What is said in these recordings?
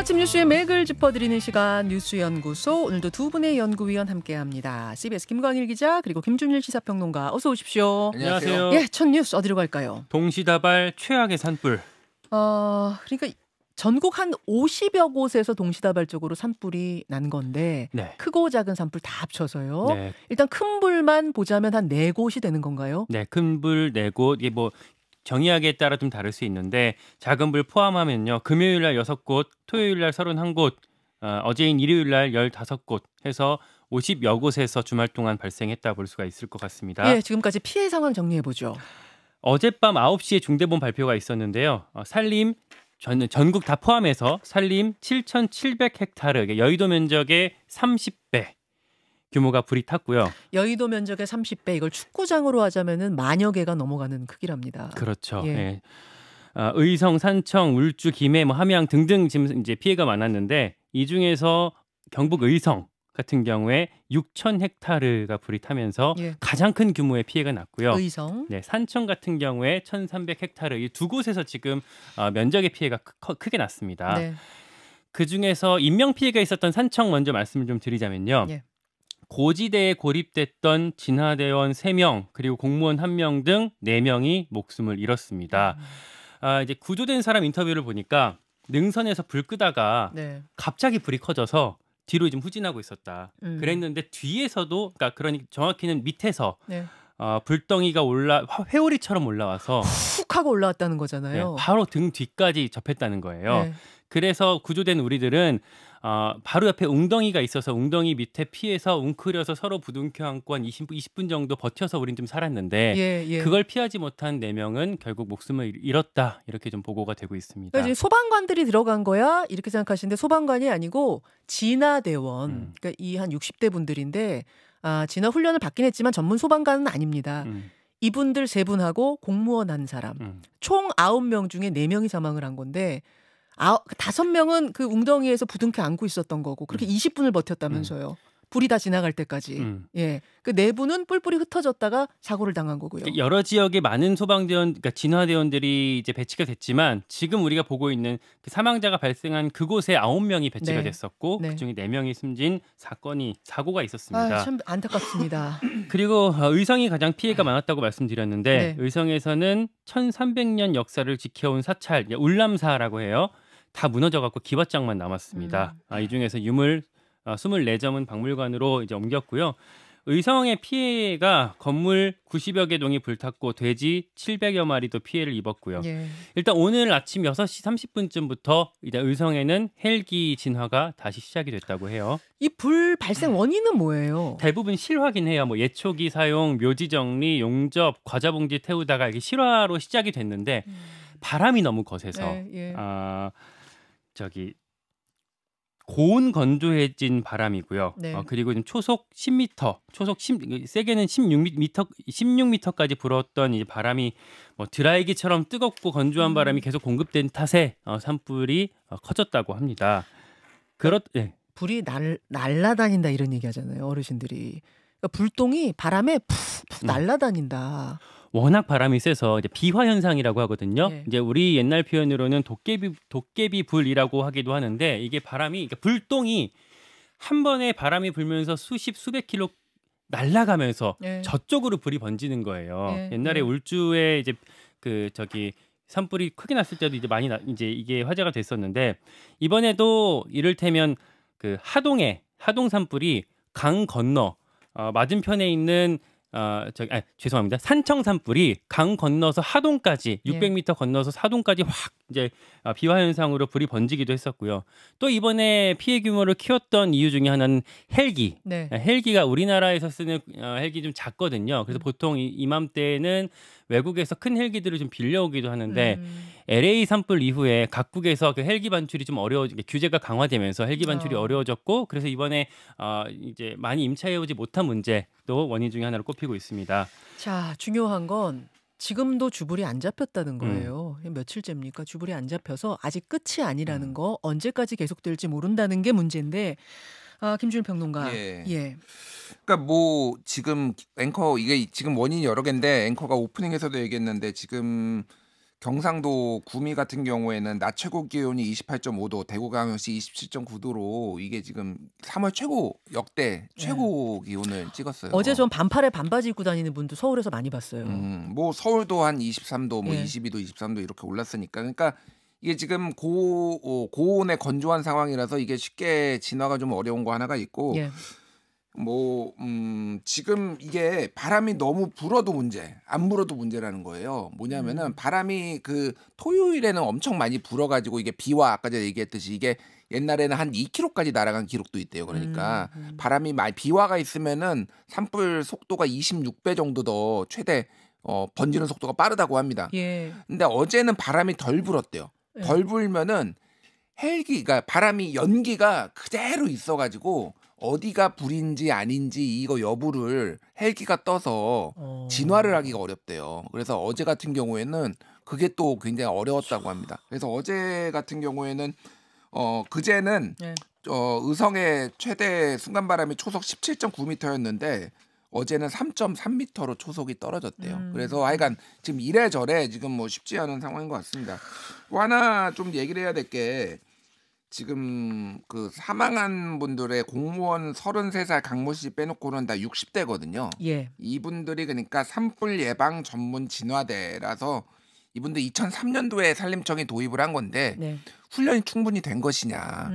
아침 뉴스의 맥을 짚어드리는 시간 뉴스연구소. 오늘도 두 분의 연구위원 함께합니다. CBS 김광일 기자 그리고 김준일 시사평론가 어서 오십시오. 안녕하세요. 예, 첫 뉴스 어디로 갈까요? 동시다발 최악의 산불. 그러니까 전국 한 50여 곳에서 동시다발적으로 산불이 난 건데 네. 크고 작은 산불 다 합쳐서요. 네. 일단 큰 불만 보자면 한 4곳이 되는 건가요? 네, 큰 불 4곳. 이게 뭐 정의하기에 따라 좀 다를 수 있는데 작은 불 포함하면요. 금요일 날 6곳, 토요일 날 31곳, 어제인 일요일 날 15곳 해서 50여 곳에서 주말 동안 발생했다 볼 수가 있을 것 같습니다. 예, 지금까지 피해 상황 정리해 보죠. 어젯밤 9시에 중대본 발표가 있었는데요. 산림 전국 다 포함해서 산림 7,700헥타르, 여의도 면적의 30배 규모가 불이 탔고요. 여의도 면적의 30배, 이걸 축구장으로 하자면은 만여 개가 넘어가는 크기랍니다. 그렇죠. 예. 예. 의성, 산청, 울주, 김해, 함양 등등 지금 이제 피해가 많았는데 이 중에서 경북 의성 같은 경우에 6,000헥타르가 불이 타면서 예. 가장 큰 규모의 피해가 났고요. 의성. 네, 산청 같은 경우에 1,300헥타르, 이 두 곳에서 지금 면적의 피해가 크게 났습니다. 네. 그 중에서 인명 피해가 있었던 산청 먼저 말씀을 좀 드리자면요. 예. 고지대에 고립됐던 진화대원 3명 그리고 공무원 1명 등 4명이 목숨을 잃었습니다. 이제 구조된 사람 인터뷰를 보니까 능선에서 불 끄다가 네. 갑자기 불이 커져서 뒤로 좀 후진하고 있었다. 음. 그랬는데 뒤에서도, 그러니까 정확히는 밑에서 네. 불덩이가 회오리처럼 올라와서 훅 하고 올라왔다는 네, 거잖아요. 바로 등 뒤까지 접했다는 거예요. 네. 그래서 구조된 우리들은 바로 옆에 웅덩이가 있어서 웅덩이 밑에 피해서 웅크려서 서로 부둥켜 안고 한 20분 정도 버텨서 우린 좀 살았는데 예, 예. 그걸 피하지 못한 4명은 결국 목숨을 잃었다, 이렇게 좀 보고가 되고 있습니다. 그러니까 이제 소방관들이 들어간 거야 이렇게 생각하시는데 소방관이 아니고 진화대원. 그러니까 이 한 60대 분들인데 진화 훈련을 받긴 했지만 전문 소방관은 아닙니다. 이분들 3분하고 공무원 1사람. 총 9명 중에 4명이 사망을 한 건데 5명은 그 웅덩이에서 부둥켜 안고 있었던 거고 그렇게 20분을 버텼다면서요. 불이 다 지나갈 때까지. 예, 그 4분은 뿔뿔이 흩어졌다가 사고를 당한 거고요. 여러 지역에 많은 소방대원, 그러니까 진화대원들이 이제 배치가 됐지만 지금 우리가 보고 있는 그 사망자가 발생한 그곳에 9명이 배치가 네. 됐었고 네. 그중에 4명이 숨진 사고가 있었습니다. 참 안타깝습니다. 그리고 의성이 가장 피해가 많았다고 말씀드렸는데 네. 의성에서는 1300년 역사를 지켜온 사찰, 울람사라고 해요. 다 무너져갖고 기왓장만 남았습니다. 이 중에서 유물 24점은 박물관으로 이제 옮겼고요. 의성의 피해가 건물 90여 개 동이 불탔고 돼지 700여 마리도 피해를 입었고요. 예. 일단 오늘 아침 6시 30분쯤부터 이제 의성에는 헬기 진화가 다시 시작이 됐다고 해요. 이 불 발생 원인은 뭐예요? 대부분 실화긴 해요. 뭐 예초기 사용, 묘지 정리, 용접, 과자 봉지 태우다가 이게 실화로 시작이 됐는데 바람이 너무 거세서 네, 예. 고온 건조해진 바람이고요. 네. 그리고 좀 초속 10m, 세게는 16m까지 불었던 이 바람이 뭐 드라이기처럼 뜨겁고 건조한 바람이 계속 공급된 탓에 산불이 커졌다고 합니다. 네. 불이 날아다닌다 이런 얘기하잖아요, 어르신들이. 그러니까 불똥이 바람에 푹푹 날아다닌다. 워낙 바람이 세서 이제 비화 현상이라고 하거든요. 네. 이제 우리 옛날 표현으로는 도깨비 불이라고 하기도 하는데 이게 그러니까 불똥이 한 번에 바람이 불면서 수백 킬로 날아가면서 네. 저쪽으로 불이 번지는 거예요. 네. 옛날에 울주에 이제 산불이 크게 났을 때도 이제 이제 이게 화제가 됐었는데 이번에도 이를테면 그 하동 산불이 강 건너 맞은편에 있는 죄송합니다. 산청 산불이 강 건너서 하동까지 600m 건너서 사동까지 확 이제 비화 현상으로 불이 번지기도 했었고요. 또 이번에 피해 규모를 키웠던 이유 중에 하나는 헬기. 네. 헬기가 우리나라에서 쓰는 헬기 좀 작거든요. 그래서 보통 이맘때는 외국에서 큰 헬기들을 좀 빌려오기도 하는데 LA 산불 이후에 각국에서 그 헬기 반출이 좀 규제가 강화되면서 헬기 반출이 어려워졌고 그래서 이번에 이제 많이 임차해 오지 못한 문제도 원인 중에 하나로 꼽히고 있습니다. 자, 중요한 건 지금도 주불이 안 잡혔다는 거예요. 며칠째입니까? 주불이 안 잡혀서 아직 끝이 아니라는 거, 언제까지 계속될지 모른다는 게 문제인데 김준일 평론가. 예. 그러니까 뭐 지금 앵커 이게 지금 원인이 여러 개인데 앵커가 오프닝에서도 얘기했는데 지금 경상도 구미 같은 경우에는 낮 최고 기온이 28.5도, 대구광역시 27.9도로 이게 지금 3월 최고 역대 최고 기온을 찍었어요. 어제 전 반팔에 반바지 입고 다니는 분도 서울에서 많이 봤어요. 뭐 서울도 한 23도, 뭐 예. 22도, 23도 이렇게 올랐으니까. 그러니까 이게 지금 고온의 건조한 상황이라서 이게 쉽게 진화가 좀 어려운 거 하나가 있고. 예. 뭐 지금 이게 바람이 너무 불어도 문제, 안 불어도 문제라는 거예요. 뭐냐면은 바람이 그 토요일에는 엄청 많이 불어가지고 이게 비와 아까 전에 얘기했듯이 이게 옛날에는 한 2km까지 날아간 기록도 있대요. 그러니까 바람이 많이 비와가 있으면은 산불 속도가 26배 정도 더 최대 번지는 속도가 빠르다고 합니다. 예. 근데 어제는 바람이 덜 불었대요. 예. 덜 불면은 헬기가 바람이 연기가 그대로 있어가지고 어디가 불인지 아닌지 이거 여부를 헬기가 떠서 진화를 하기가 어렵대요. 그래서 어제 같은 경우에는 그게 또 굉장히 어려웠다고 합니다. 그래서 어제 같은 경우에는 그제는 네. 의성의 최대 순간바람이 초속 17.9m였는데 어제는 3.3m로 초속이 떨어졌대요. 그래서 하여간 지금 이래저래 지금 뭐 쉽지 않은 상황인 것 같습니다. 또 하나 좀 얘기를 해야 될 게 지금 그 사망한 분들의 공무원 33살 강모 씨 빼놓고는 다 60대거든요. 예. 이분들이 그러니까 산불 예방 전문 진화대라서 이분들 2003년도에 산림청이 도입을 한 건데 네. 훈련이 충분히 된 것이냐.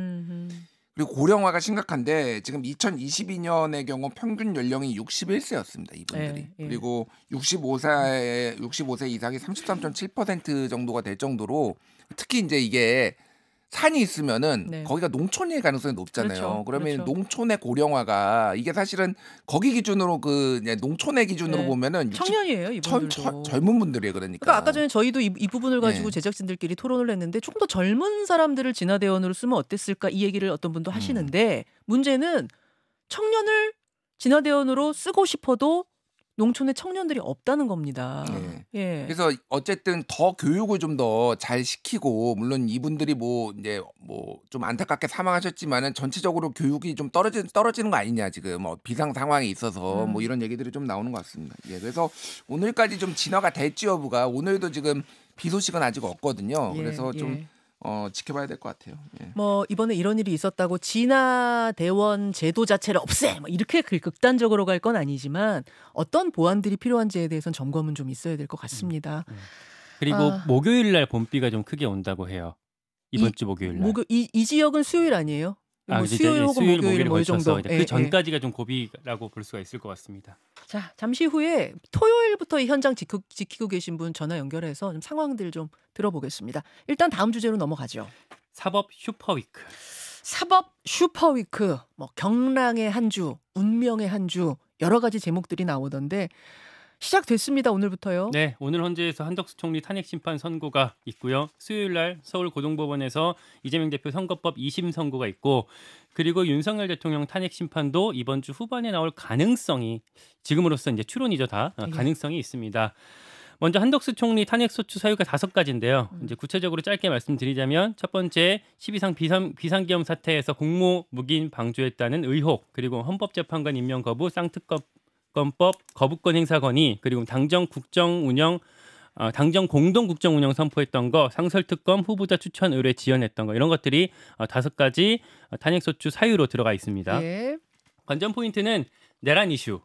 그리고 고령화가 심각한데 지금 2022년의 경우 평균 연령이 61세였습니다. 이분들이. 예. 그리고 65세 이상이 33.7% 정도가 될 정도로 특히 이제 이게 산이 있으면은 네. 거기가 농촌일 가능성이 높잖아요. 그렇죠. 그러면 그렇죠. 농촌의 고령화가 이게 사실은 거기 기준으로 그 농촌의 기준으로 네. 보면은 청년이에요, 이분들도. 젊은 분들이에요. 그러니까. 그러니까 아까 전에 저희도 이 부분을 가지고 네. 제작진들끼리 토론을 했는데 조금 더 젊은 사람들을 진화대원으로 쓰면 어땠을까 이 얘기를 어떤 분도 하시는데 문제는 청년을 진화대원으로 쓰고 싶어도 농촌에 청년들이 없다는 겁니다. 네. 예. 그래서 어쨌든 더 교육을 좀 더 잘 시키고 물론 이분들이 뭐 이제 뭐 좀 안타깝게 사망하셨지만은 전체적으로 교육이 좀 떨어지는 거 아니냐 지금 비상 상황에 있어서 뭐 이런 얘기들이 좀 나오는 것 같습니다. 예. 그래서 오늘까지 좀 진화가 될지 여부가 오늘도 지금 비 소식은 아직 없거든요. 예, 그래서 예. 좀 지켜봐야 될 것 같아요. 예. 뭐 이번에 이런 일이 있었다고 진화대원 제도 자체를 없애 뭐 이렇게 극단적으로 갈 건 아니지만 어떤 보완들이 필요한지에 대해서는 점검은 좀 있어야 될 것 같습니다. 그리고 목요일 날 봄비가 좀 크게 온다고 해요. 이번 주 목요일 날. 이 지역은 수요일 아니에요? 뭐 이제 수요일 혹은 수요일, 목요일 뭐 이 걸쳐서 정도. 이제 그 전까지가 좀 고비라고 볼 수가 있을 것 같습니다. 자, 잠시 후에 토요일부터 이 현장 지키고 계신 분 전화 연결해서 좀 상황들 좀 들어보겠습니다. 일단 다음 주제로 넘어가죠. 사법 슈퍼위크. 사법 슈퍼위크. 뭐 경랑의 한 주, 운명의 한 주 여러 가지 제목들이 나오던데 시작됐습니다. 오늘부터요. 네, 오늘 헌재에서 한덕수 총리 탄핵 심판 선고가 있고요. 수요일 날 서울 고등법원에서 이재명 대표 선거법 2심 선고가 있고 그리고 윤석열 대통령 탄핵 심판도 이번 주 후반에 나올 가능성이 지금으로서 이제 추론이죠 다 가능성이 있습니다. 먼저 한덕수 총리 탄핵 소추 사유가 5가지인데요. 이제 구체적으로 짧게 말씀드리자면 첫 번째 12상 비상계엄 사태에서 공모 묵인 방조했다는 의혹, 그리고 헌법재판관 임명 거부, 쌍특검법 거부권 행사 건의, 그리고 당정 공동 국정 운영 선포했던 거, 상설특검 후보자 추천 의뢰 지연했던 거 이런 것들이 5가지 탄핵 소추 사유로 들어가 있습니다. 예. 관전 포인트는 내란 이슈.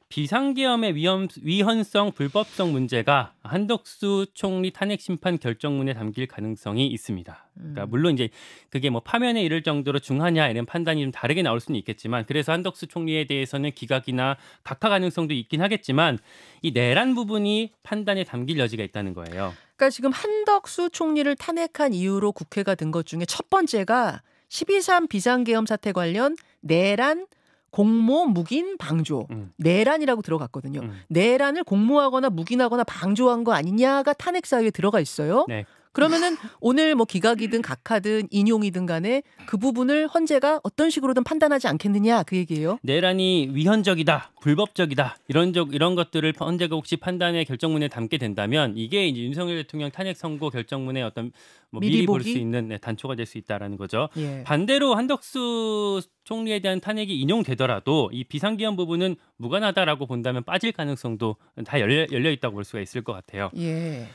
비상계엄의 위헌성, 불법성 문제가 한덕수 총리 탄핵 심판 결정문에 담길 가능성이 있습니다. 그러니까 물론 이제 그게 뭐 파면에 이를 정도로 중하냐 이런 판단이 좀 다르게 나올 수는 있겠지만 그래서 한덕수 총리에 대해서는 기각이나 각하 가능성도 있긴 하겠지만 이 내란 부분이 판단에 담길 여지가 있다는 거예요. 그러니까 지금 한덕수 총리를 탄핵한 이유로 국회가 든 것 중에 첫 번째가 12.3 비상계엄 사태 관련 내란 공모, 묵인, 방조. 내란이라고 들어갔거든요. 내란을 공모하거나 묵인하거나 방조한 거 아니냐가 탄핵 사유에 들어가 있어요. 네. 그러면은 오늘 뭐 기각이든 각하든 인용이든 간에 그 부분을 헌재가 어떤 식으로든 판단하지 않겠느냐 그 얘기예요. 내란이 위헌적이다, 불법적이다 이런 것들을 헌재가 혹시 판단의 결정문에 담게 된다면 이게 이제 윤석열 대통령 탄핵 선고 결정문에 어떤 뭐 미리 볼 수 있는 단초가 될 수 있다라는 거죠. 예. 반대로 한덕수 총리에 대한 탄핵이 인용되더라도 이 비상계엄 부분은 무관하다라고 본다면 빠질 가능성도 다 열려 있다고 볼 수가 있을 것 같아요. 예.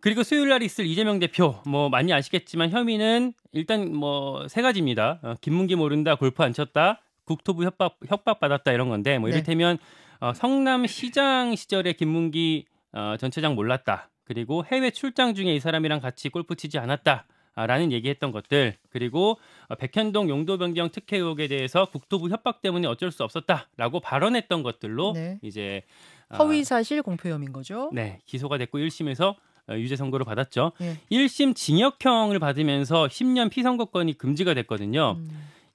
그리고 수요일 날 있을 이재명 대표 뭐 많이 아시겠지만 혐의는 일단 뭐 세 가지입니다. 김문기 모른다, 골프 안 쳤다, 국토부 협박 받았다 이런 건데 뭐 이를테면 성남시장 시절에 김문기 전 차장 몰랐다. 그리고 해외 출장 중에 이 사람이랑 같이 골프 치지 않았다. 라는 얘기했던 것들, 그리고 백현동 용도 변경 특혜 의혹에 대해서 국토부 협박 때문에 어쩔 수 없었다라고 발언했던 것들로 이제 허위 사실 공표 혐의인 거죠. 네, 기소가 됐고 1심에서 유죄 선고를 받았죠. 1심 징역형을 받으면서 10년 피선거권이 금지가 됐거든요.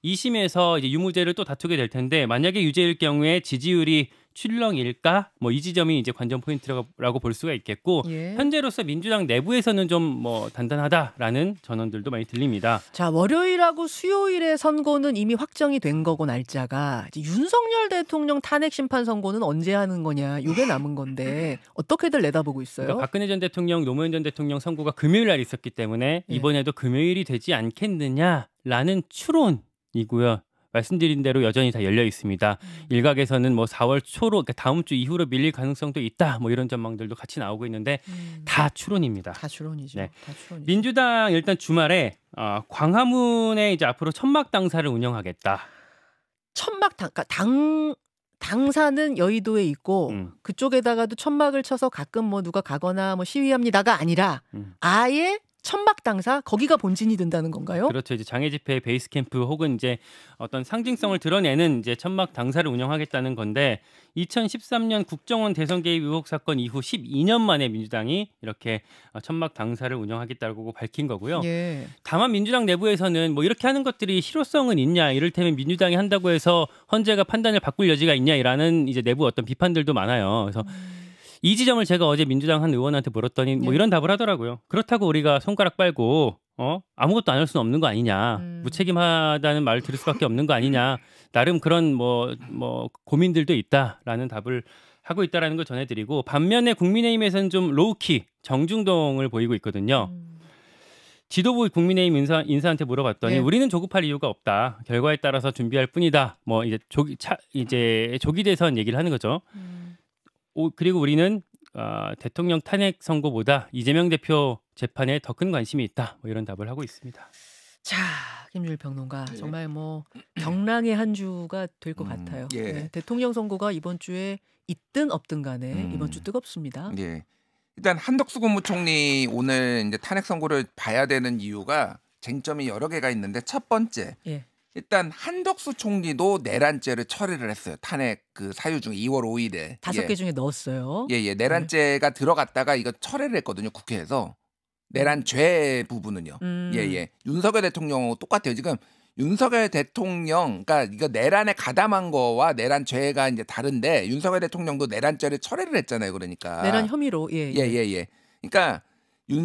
2심에서 이제 유무죄를 또 다투게 될 텐데 만약에 유죄일 경우에 지지율이 출렁일까? 뭐 이 지점이 이제 관전 포인트라고 볼 수가 있겠고 현재로서 민주당 내부에서는 좀 뭐 단단하다라는 전언들도 많이 들립니다. 자, 월요일하고 수요일의 선고는 이미 확정이 된 거고 날짜가 이제 윤석열 대통령 탄핵 심판 선고는 언제 하는 거냐 이게 남은 건데 어떻게들 내다보고 있어요? 그러니까 박근혜 전 대통령, 노무현 전 대통령 선고가 금요일 날 있었기 때문에 이번에도 금요일이 되지 않겠느냐라는 추론이고요. 말씀드린 대로 여전히 다 열려 있습니다. 일각에서는 뭐 4월 초로, 그러니까 다음 주 이후로 밀릴 가능성도 있다. 뭐 이런 전망들도 같이 나오고 있는데 다 추론입니다. 다 추론이죠. 네. 다 추론이죠. 민주당 일단 주말에 광화문에 이제 앞으로 천막 당사를 운영하겠다. 천막 당사는 여의도에 있고 그쪽에다가도 천막을 쳐서 가끔 뭐 누가 가거나 뭐 시위합니다가 아니라 아예 천막 당사 거기가 본진이 된다는 건가요? 그렇죠. 이제 장애 집회 베이스 캠프 혹은 이제 어떤 상징성을 드러내는 이제 천막 당사를 운영하겠다는 건데 2013년 국정원 대선 개입 의혹 사건 이후 12년 만에 민주당이 이렇게 천막 당사를 운영하겠다고 밝힌 거고요. 다만 민주당 내부에서는 뭐 이렇게 하는 것들이 실효성은 있냐, 이를테면 민주당이 한다고 해서 헌재가 판단을 바꿀 여지가 있냐라는 이제 내부 어떤 비판들도 많아요. 그래서 이 지점을 제가 어제 민주당 한 의원한테 물었더니 뭐 이런 답을 하더라고요. 그렇다고 우리가 손가락 빨고 아무것도 안 할 수는 없는 거 아니냐, 무책임하다는 말을 들을 수밖에 없는 거 아니냐, 나름 그런 뭐 고민들도 있다라는 답을 하고 있다라는 걸 전해드리고, 반면에 국민의힘에서는 좀 로우키 정중동을 보이고 있거든요. 지도부 국민의힘 인사한테 물어봤더니 우리는 조급할 이유가 없다. 결과에 따라서 준비할 뿐이다. 뭐 이제 조기 대선 얘기를 하는 거죠. 그리고 우리는 대통령 탄핵 선고보다 이재명 대표 재판에 더 큰 관심이 있다. 뭐 이런 답을 하고 있습니다. 자, 김준일 평론가 정말 뭐 경랑의 한 주가 될 것 같아요. 대통령 선고가 이번 주에 있든 없든 간에 이번 주 뜨겁습니다. 일단 한덕수 국무총리 오늘 이제 탄핵 선고를 봐야 되는 이유가 쟁점이 여러 개가 있는데 첫 번째. 일단 한덕수 총리도 내란죄를 처리를 했어요. 탄핵 그 사유 중에 2월 5일에 5개 중에 넣었어요. 내란죄가 들어갔다가 이거 철회를 했거든요. 국회에서 내란죄 부분은요. 윤석열 대통령하고 똑같아요. 지금 윤석열 대통령, 그러니까 이거 내란에 가담한 거와 내란죄가 이제 다른데 윤석열 대통령도 내란죄를 철회를 했잖아요. 그러니까 내란 혐의로 그러니까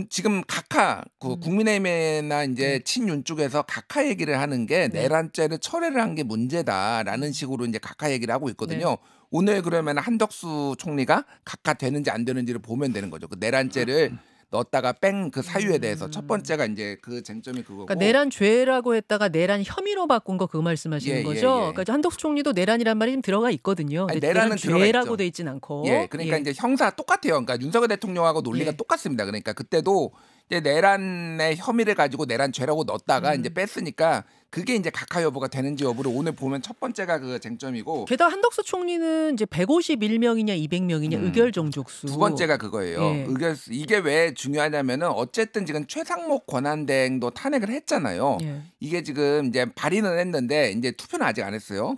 지금 각하 국민의힘이나 이제 친윤 쪽에서 각하 얘기를 하는 게 내란죄를 철회를 한 게 문제다라는 식으로 이제 각하 얘기를 하고 있거든요. 오늘 그러면 한덕수 총리가 각하 되는지 안 되는지를 보면 되는 거죠. 그 내란죄를 넣었다가 뺀 그 사유에 대해서 첫 번째가 이제 그 쟁점이 그거고. 그러니까 내란죄라고 했다가 내란 혐의로 바꾼 거 그 말씀하시는 거죠. 그러니까 한덕수 총리도 내란이란 말이 좀 들어가 있거든요. 아니, 내란은 죄라고 돼 있진 않고. 그러니까 이제 형사 똑같아요. 그러니까 윤석열 대통령하고 논리가 똑같습니다. 그러니까 그때도 이제 내란의 혐의를 가지고 내란죄라고 넣었다가 이제 뺐으니까 그게 이제 각하 여부가 되는지 여부를 오늘 보면 첫 번째가 그 쟁점이고. 게다가 한덕수 총리는 이제 151명이냐 200명이냐 의결 정족수. 두 번째가 그거예요. 의결수. 이게 왜 중요하냐면은 어쨌든 지금 최상목 권한대행도 탄핵을 했잖아요. 이게 지금 이제 발의는 했는데 이제 투표는 아직 안 했어요.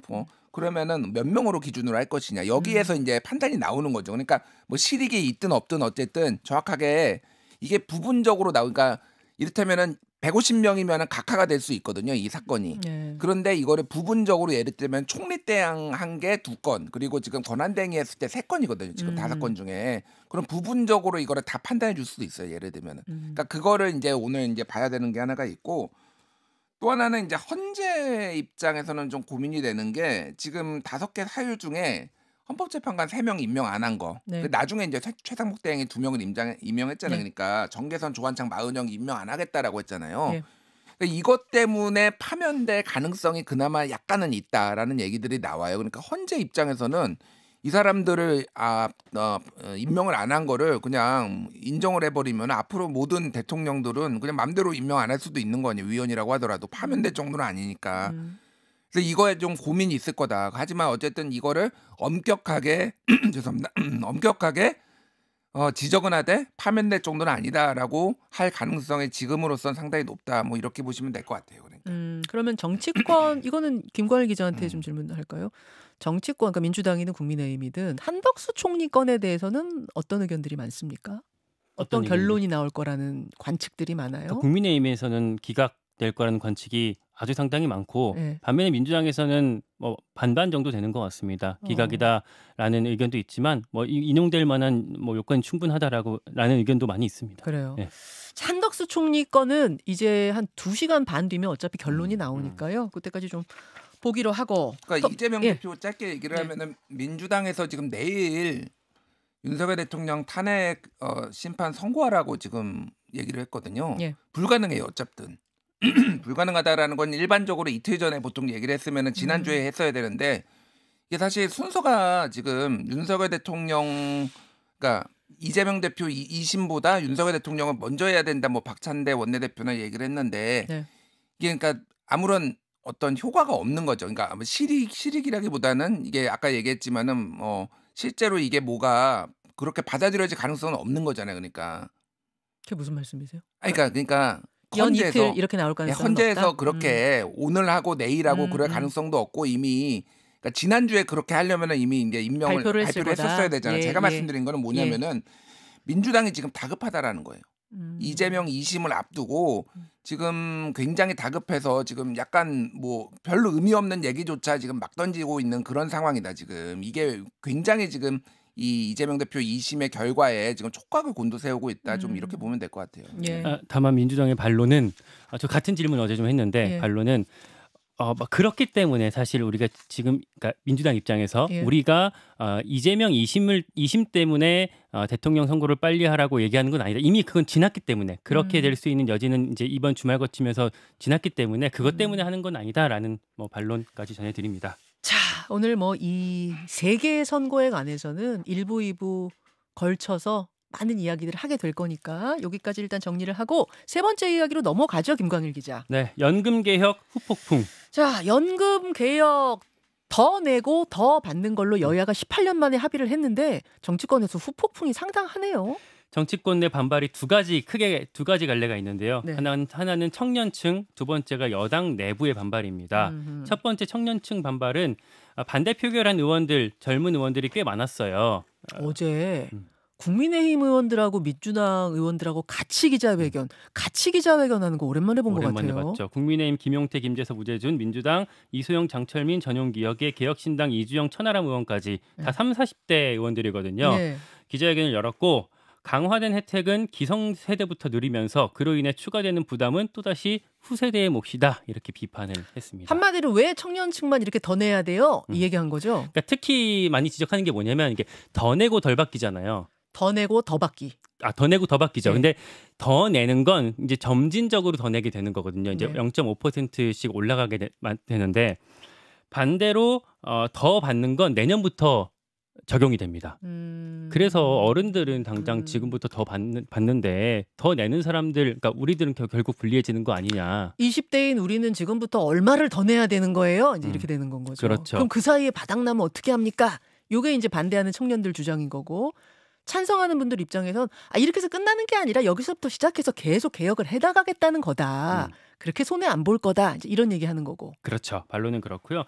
그러면은 몇 명으로 기준으로 할 것이냐. 여기에서 이제 판단이 나오는 거죠. 그러니까 뭐 실익이 있든 없든 어쨌든 정확하게 이게 부분적으로 나오니까 이를테면은 150명이면 각하가 될 수 있거든요. 이 사건이. 그런데 이거를 부분적으로 예를 들면 총리 대항 한 게 2건 그리고 지금 권한대행이 했을 때 3건이거든요. 지금 5건 중에. 그럼 부분적으로 이거를 다 판단해 줄 수도 있어요. 예를 들면은. 그러니까 그거를 이제 오늘 이제 봐야 되는 게 하나가 있고 또 하나는 이제 헌재 입장에서는 좀 고민이 되는 게 지금 5개 사유 중에 헌법재판관 3명 임명 안 한 거. 나중에 이제 최상목 대행이 2명을 임명했잖아요. 그러니까 정계선, 조한창, 마은영 임명 안 하겠다라고 했잖아요. 그러니까 이것 때문에 파면될 가능성이 그나마 약간은 있다라는 얘기들이 나와요. 그러니까 헌재 입장에서는 이 사람들을 임명을 안 한 거를 그냥 인정을 해버리면 앞으로 모든 대통령들은 그냥 맘대로 임명 안 할 수도 있는 거 아니에요. 위원이라고 하더라도 파면될 정도는 아니니까. 그래서 이거에 좀 고민이 있을 거다. 하지만 어쨌든 이거를 엄격하게 죄송합니다. 엄격하게 지적은 하되 파면될 정도는 아니다라고 할 가능성이 지금으로선 상당히 높다. 뭐 이렇게 보시면 될 것 같아요. 그러니까. 그러면 정치권 이거는 김관일 기자한테 좀 질문할까요? 정치권, 그러니까 민주당이든 국민의힘이든 한덕수 총리 건에 대해서는 어떤 의견들이 많습니까? 어떤 결론이 나올 거라는 관측들이 많아요? 그러니까 국민의힘에서는 기각될 거라는 관측이 아주 상당히 많고 네. 반면에 민주당에서는 뭐 반반 정도 되는 것 같습니다. 기각이다라는 의견도 있지만 뭐 인용될 만한 뭐 요건이 충분하다라는 의견도 많이 있습니다. 그래요. 네. 한덕수 총리 건은 이제 한 2시간 반 뒤면 어차피 결론이 나오니까요. 그때까지 좀 보기로 하고. 그러니까 이재명 대표 짧게 얘기를 하면은 민주당에서 지금 내일 윤석열 대통령 탄핵 심판 선고하라고 지금 얘기를 했거든요. 예. 불가능해요. 어쨌든. 불가능하다라는 건 일반적으로 이틀 전에 보통 얘기를 했으면 지난주에 했어야 되는데 이게 사실 순서가 지금 윤석열 대통령 그러니까 이재명 대표 2심보다 윤석열 대통령은 먼저 해야 된다. 뭐 박찬대 원내대표나 얘기를 했는데 네. 이게 그러니까 아무런 어떤 효과가 없는 거죠. 그러니까 실익이라기보다는 이게 아까 얘기했지만은 실제로 이게 뭐가 그렇게 받아들여질 가능성은 없는 거잖아요. 그러니까. 그게 무슨 말씀이세요? 그러니까 연 이틀 이렇게 나올 가능성은 헌재에서 없다? 그렇게 오늘 하고 내일 하고 그럴 가능성도 없고 이미 그러니까 지난주에 그렇게 하려면은 이미 이제 임명을 발표를 했었어야 되잖아요. 제가 말씀드린 거는 뭐냐면은 민주당이 지금 다급하다라는 거예요. 이재명 2심을 앞두고 지금 굉장히 다급해서 지금 약간 뭐 별로 의미 없는 얘기조차 지금 막 던지고 있는 그런 상황이다. 지금 이게 굉장히 지금 이 이재명 대표 2심의 결과에 지금 촉각을 곤두세우고 있다. 좀 이렇게 보면 될 것 같아요. 예. 다만 민주당의 반론은 저 같은 질문 어제 좀 했는데 반론은 막 그렇기 때문에 사실 우리가 지금 그러니까 민주당 입장에서 우리가 이재명 2심 때문에 대통령 선거를 빨리 하라고 얘기하는 건 아니다. 이미 그건 지났기 때문에 그렇게 될 수 있는 여지는 이제 이번 주말 거치면서 지났기 때문에 그것 때문에 하는 건 아니다라는 뭐 반론까지 전해드립니다. 자, 오늘 뭐 이 세 개의 선거에 관해서는 1부, 2부 걸쳐서 많은 이야기들을 하게 될 거니까 여기까지 일단 정리를 하고 세 번째 이야기로 넘어가죠, 김광일 기자. 네, 연금 개혁 후폭풍. 자, 연금 개혁 더 내고 더 받는 걸로 여야가 18년 만에 합의를 했는데 정치권에서 후폭풍이 상당하네요. 정치권 내 반발이 크게 두 가지 갈래가 있는데요. 네. 하나는 청년층, 두 번째가 여당 내부의 반발입니다. 첫 번째 청년층 반발은 반대 표결한 젊은 의원들이 꽤 많았어요. 어제 국민의힘 의원들하고 민주당 의원들하고 같이 기자회견하는 거 오랜만에 본 것 같아요. 오랜만에 봤죠. 국민의힘 김용태, 김재섭, 우재준, 민주당 이소영, 장철민, 전용기 여기에 개혁신당 이주영, 천하람 의원까지 다 30, 40대 의원들이거든요. 네. 기자회견을 열었고 강화된 혜택은 기성세대부터 누리면서 그로 인해 추가되는 부담은 또다시 후세대의 몫이다 이렇게 비판을 했습니다. 한마디로 왜 청년층만 이렇게 더 내야 돼요? 이 얘기한 거죠. 그러니까 특히 많이 지적하는 게 뭐냐면 이게 더 내고 덜 받기잖아요. 더 내고 더 받기. 더 내고 더 받기죠. 네. 근데 더 내는 건 이제 점진적으로 더 내게 되는 거거든요. 이제 네. 0.5%씩 올라가게 되는데 반대로 더 받는 건 내년부터 적용이 됩니다. 그래서 어른들은 당장 지금부터 더 받는데 더 내는 사람들, 그러니까 우리들은 결국 불리해지는 거 아니냐. 20대인 우리는 지금부터 얼마를 더 내야 되는 거예요? 이제 이렇게 되는 건 거죠. 그렇죠. 그럼 그 사이에 바닥나면 어떻게 합니까? 요게 이제 반대하는 청년들 주장인 거고 찬성하는 분들 입장에선 이렇게 해서 끝나는 게 아니라 여기서부터 시작해서 계속 개혁을 해나가겠다는 거다. 그렇게 손해 안 볼 거다. 이제 이런 얘기하는 거고. 그렇죠. 반론은 그렇고요.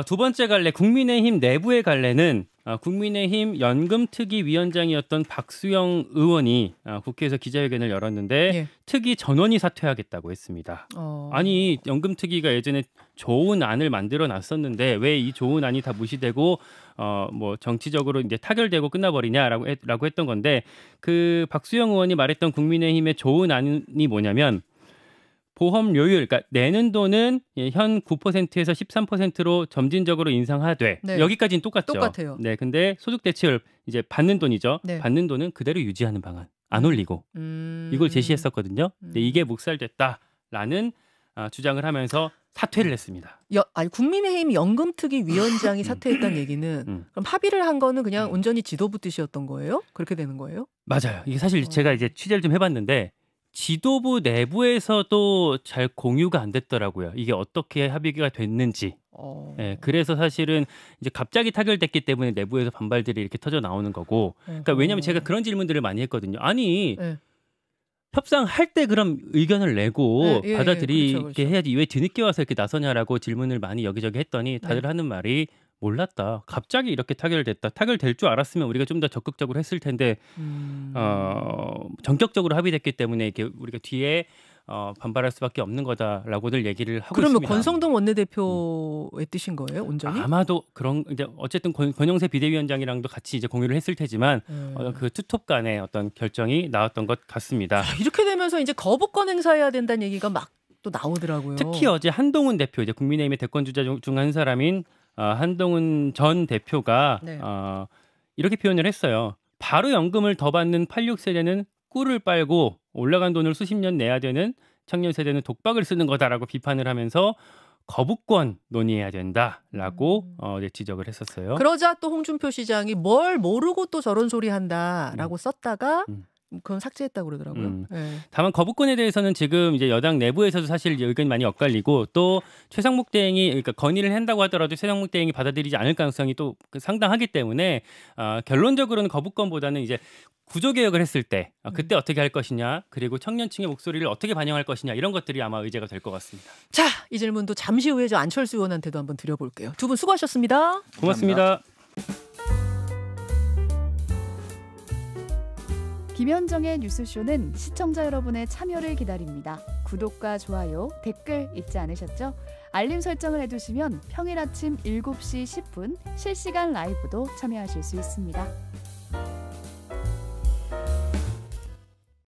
두 번째 갈래, 국민의힘 내부의 갈래는 국민의힘 연금특위위원장이었던 박수영 의원이 국회에서 기자회견을 열었는데 특위 전원이 사퇴하겠다고 했습니다. 아니 연금특위가 예전에 좋은 안을 만들어 놨었는데 왜 이 좋은 안이 다 무시되고 뭐 정치적으로 이제 타결되고 끝나버리냐라고 했던 건데 그 박수영 의원이 말했던 국민의힘의 좋은 안이 뭐냐면 보험료율, 그러니까 내는 돈은 현 9%에서 13%로 점진적으로 인상하되 여기까지는 똑같아요. 네, 근데 소득 대체율 이제 받는 돈이죠. 받는 돈은 그대로 유지하는 방안, 안 올리고 이걸 제시했었거든요. 근데 이게 묵살됐다라는 주장을 하면서 사퇴를 했습니다. 아니 국민의힘 연금특위 위원장이 사퇴했다는 얘기는 그럼 합의를 한 거는 그냥 온전히 지도부 뜻이었던 거예요? 그렇게 되는 거예요? 맞아요. 이게 사실 제가 이제 취재를 좀 해봤는데 지도부 내부에서도 잘 공유가 안 됐더라고요. 이게 어떻게 합의가 됐는지. 네, 그래서 사실은 이제 갑자기 타결됐기 때문에 내부에서 반발들이 이렇게 터져 나오는 거고. 그러니까 왜냐하면 제가 그런 질문들을 많이 했거든요. 아니. 협상할 때 그럼 의견을 내고 받아들이게 그렇죠. 해야지 왜 뒤늦게 와서 이렇게 나서냐라고 질문을 많이 여기저기 했더니 다들 하는 말이 몰랐다. 갑자기 이렇게 타결됐다. 타결될 줄 알았으면 우리가 좀 더 적극적으로 했을 텐데 전격적으로 합의됐기 때문에 이렇게 우리가 뒤에 반발할 수밖에 없는 거다라고들 얘기를 하고 그러면 있습니다. 그러면 권성동 원내대표의 뜻인 거예요, 온전히? 아마도 그런 이제 어쨌든 권영세 비대위원장이랑도 같이 이제 공유를 했을 테지만 그 투톱 간의 어떤 결정이 나왔던 것 같습니다. 이렇게 되면서 이제 거부권 행사해야 된다는 얘기가 막 또 나오더라고요. 특히 어제 한동훈 대표, 이제 국민의힘의 대권 주자 중 한 사람인 한동훈 전 대표가 이렇게 표현을 했어요. 바로 연금을 더 받는 86세대는 꿀을 빨고 올라간 돈을 수십 년 내야 되는 청년 세대는 독박을 쓰는 거다라고 비판을 하면서 거부권 논의해야 된다라고 지적을 했었어요. 그러자 또 홍준표 시장이 뭘 모르고 또 저런 소리 한다라고 썼다가 그건 삭제했다고 그러더라고요. 다만 거부권에 대해서는 지금 이제 여당 내부에서도 사실 의견이 많이 엇갈리고 또 최상목 대행이 그러니까 건의를 한다고 하더라도 최상목 대행이 받아들이지 않을 가능성이 또 상당하기 때문에 결론적으로는 거부권보다는 이제 구조개혁을 했을 때 그때 어떻게 할 것이냐 그리고 청년층의 목소리를 어떻게 반영할 것이냐 이런 것들이 아마 의제가 될 것 같습니다. 자, 이 질문도 잠시 후에 저 안철수 의원한테도 한번 드려볼게요. 두 분 수고하셨습니다. 고맙습니다. 김현정의 뉴스쇼는 시청자 여러분의 참여를 기다립니다. 구독과 좋아요, 댓글 잊지 않으셨죠? 알림 설정을 해두시면 평일 아침 7시 10분 실시간 라이브도 참여하실 수 있습니다.